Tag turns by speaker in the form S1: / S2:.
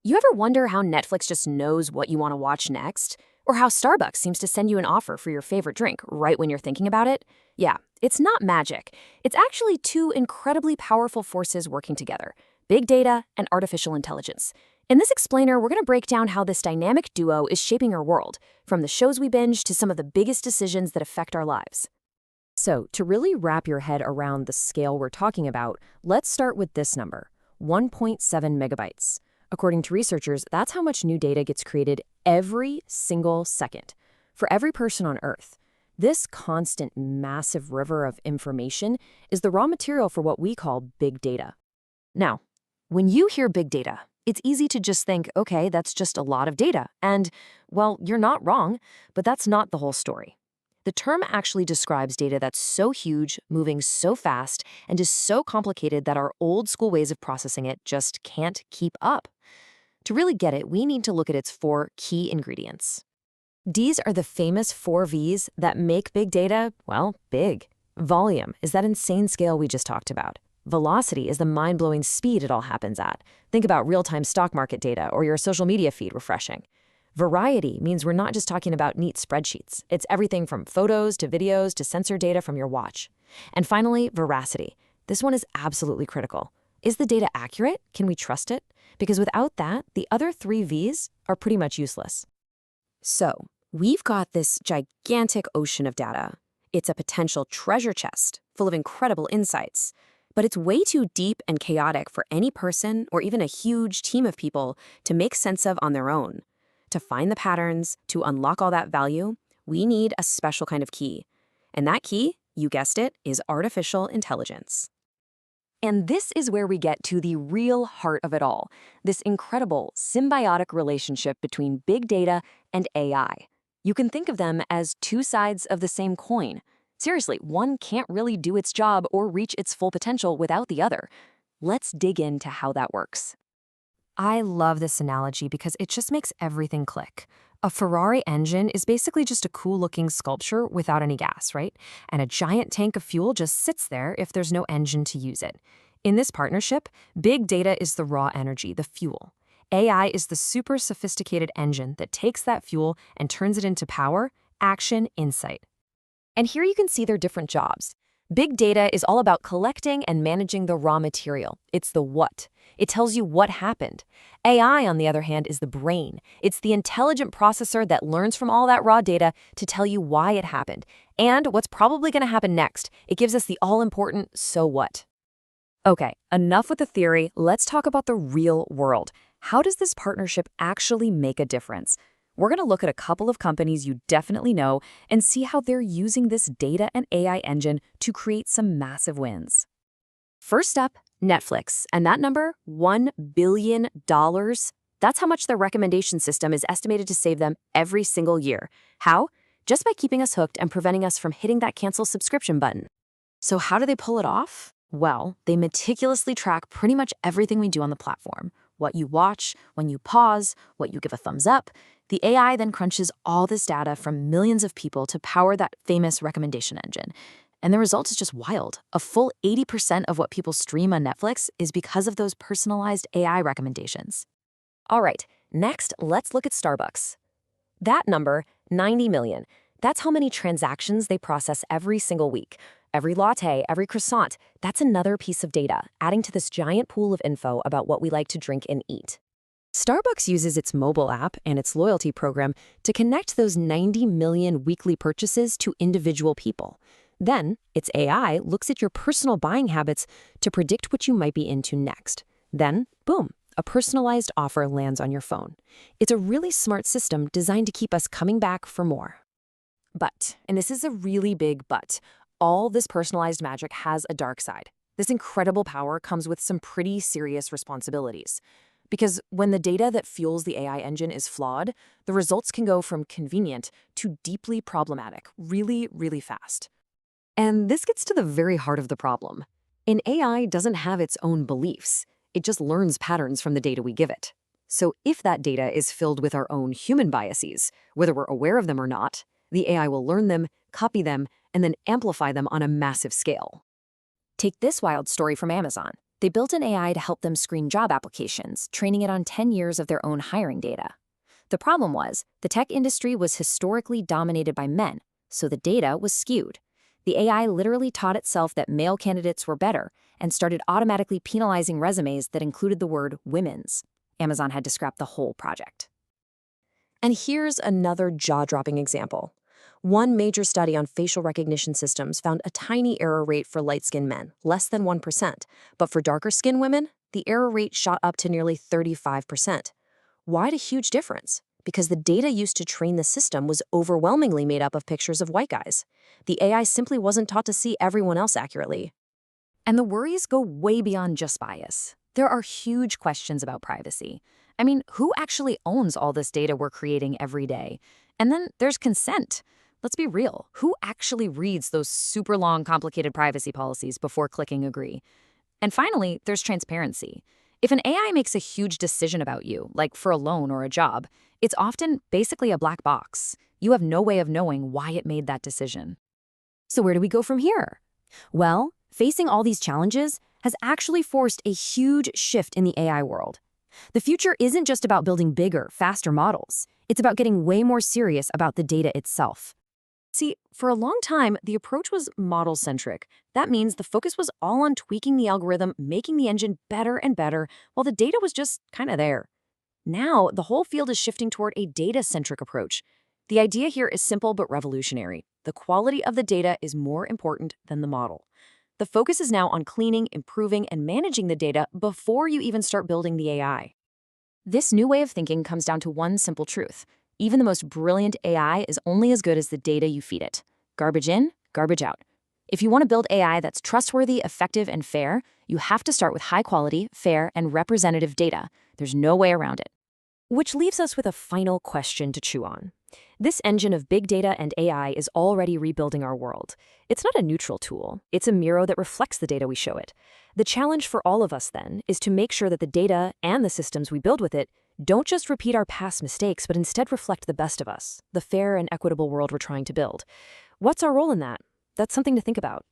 S1: You ever wonder how Netflix just knows what you want to watch next? Or how Starbucks seems to send you an offer for your favorite drink right when you're thinking about it? Yeah, it's not magic. It's actually two incredibly powerful forces working together: big data and artificial intelligence. In this explainer, we're going to break down how this dynamic duo is shaping our world, from the shows we binge to some of the biggest decisions that affect our lives. So, to really wrap your head around the scale we're talking about, let's start with this number: 1.7 megabytes. According to researchers, that's how much new data gets created every single second for every person on Earth. This constant, massive river of information is the raw material for what we call big data. Now, when you hear big data, it's easy to just think, okay, that's just a lot of data. And, well, you're not wrong, but that's not the whole story. The term actually describes data that's so huge, moving so fast, and is so complicated that our old school ways of processing it just can't keep up. To really get it, we need to look at its four key ingredients. These are the famous four V's that make big data, well, big. Volume is that insane scale we just talked about. Velocity is the mind-blowing speed it all happens at. Think about real-time stock market data or your social media feed refreshing. Variety means we're not just talking about neat spreadsheets. It's everything from photos to videos to sensor data from your watch. And finally, veracity. This one is absolutely critical. Is the data accurate? Can we trust it? Because without that, the other three V's are pretty much useless. So, we've got this gigantic ocean of data. It's a potential treasure chest full of incredible insights. But it's way too deep and chaotic for any person or even a huge team of people to make sense of on their own. To find the patterns, to unlock all that value, we need a special kind of key. And that key, you guessed it, is artificial intelligence. And this is where we get to the real heart of it all, this incredible symbiotic relationship between big data and AI. You can think of them as two sides of the same coin. Seriously, one can't really do its job or reach its full potential without the other. Let's dig into how that works. I love this analogy because it just makes everything click. A Ferrari engine is basically just a cool-looking sculpture without any gas, right? And a giant tank of fuel just sits there if there's no engine to use it. In this partnership, big data is the raw energy, the fuel. AI is the super sophisticated engine that takes that fuel and turns it into power, action, insight. And here you can see their different jobs. Big data is all about collecting and managing the raw material. It's the what. It tells you what happened. AI, on the other hand, is the brain. It's the intelligent processor that learns from all that raw data to tell you why it happened and what's probably going to happen next. It gives us the all-important so what. Okay, enough with the theory. Let's talk about the real world. How does this partnership actually make a difference? We're going to look at a couple of companies you definitely know and see how they're using this data and AI engine to create some massive wins. First up, Netflix, and that number, $1 billion. That's how much their recommendation system is estimated to save them every single year. How? Just by keeping us hooked and preventing us from hitting that cancel subscription button. So how do they pull it off? Well, they meticulously track pretty much everything we do on the platform. What you watch, when you pause, what you give a thumbs up. The AI then crunches all this data from millions of people to power that famous recommendation engine. And the result is just wild. A full 80% of what people stream on Netflix is because of those personalized AI recommendations. All right, next, let's look at Starbucks. That number, 90 million. That's how many transactions they process every single week. Every latte, every croissant, that's another piece of data, adding to this giant pool of info about what we like to drink and eat. Starbucks uses its mobile app and its loyalty program to connect those 90 million weekly purchases to individual people. Then, its AI looks at your personal buying habits to predict what you might be into next. Then, boom, a personalized offer lands on your phone. It's a really smart system designed to keep us coming back for more. But, and this is a really big but, all this personalized magic has a dark side. This incredible power comes with some pretty serious responsibilities. Because when the data that fuels the AI engine is flawed, the results can go from convenient to deeply problematic, really, really fast. And this gets to the very heart of the problem. An AI doesn't have its own beliefs. It just learns patterns from the data we give it. So if that data is filled with our own human biases, whether we're aware of them or not, the AI will learn them, copy them, and then amplify them on a massive scale. Take this wild story from Amazon. They built an AI to help them screen job applications, training it on 10 years of their own hiring data. The problem was, the tech industry was historically dominated by men, so the data was skewed. The AI literally taught itself that male candidates were better and started automatically penalizing resumes that included the word women's. Amazon had to scrap the whole project.
S2: And here's another jaw-dropping example. One major study on facial recognition systems found a tiny error rate for light-skinned men, less than 1%. But for darker-skinned women, the error rate shot up to nearly 35%. Why the huge difference? Because the data used to train the system was overwhelmingly made up of pictures of white guys. The AI simply wasn't taught to see everyone else accurately.
S1: And the worries go way beyond just bias. There are huge questions about privacy. I mean, who actually owns all this data we're creating every day? And then there's consent. Let's be real. Who actually reads those super long, complicated privacy policies before clicking agree? And finally, there's transparency. If an AI makes a huge decision about you, like for a loan or a job, it's often basically a black box. You have no way of knowing why it made that decision.
S3: So where do we go from here? Well, facing all these challenges has actually forced a huge shift in the AI world. The future isn't just about building bigger, faster models. It's about getting way more serious about the data itself.
S2: See, for a long time, the approach was model-centric. That means the focus was all on tweaking the algorithm, making the engine better and better, while the data was just kind of there. Now, the whole field is shifting toward a data-centric approach. The idea here is simple but revolutionary. The quality of the data is more important than the model. The focus is now on cleaning, improving, and managing the data before you even start building the AI.
S1: This new way of thinking comes down to one simple truth. Even the most brilliant AI is only as good as the data you feed it. Garbage in, garbage out. If you want to build AI that's trustworthy, effective, and fair, you have to start with high-quality, fair, and representative data. There's no way around it.
S2: Which leaves us with a final question to chew on. This engine of big data and AI is already rebuilding our world. It's not a neutral tool. It's a mirror that reflects the data we show it. The challenge for all of us, then, is to make sure that the data and the systems we build with it don't just repeat our past mistakes, but instead reflect the best of us, the fair and equitable world we're trying to build. What's our role in that? That's something to think about.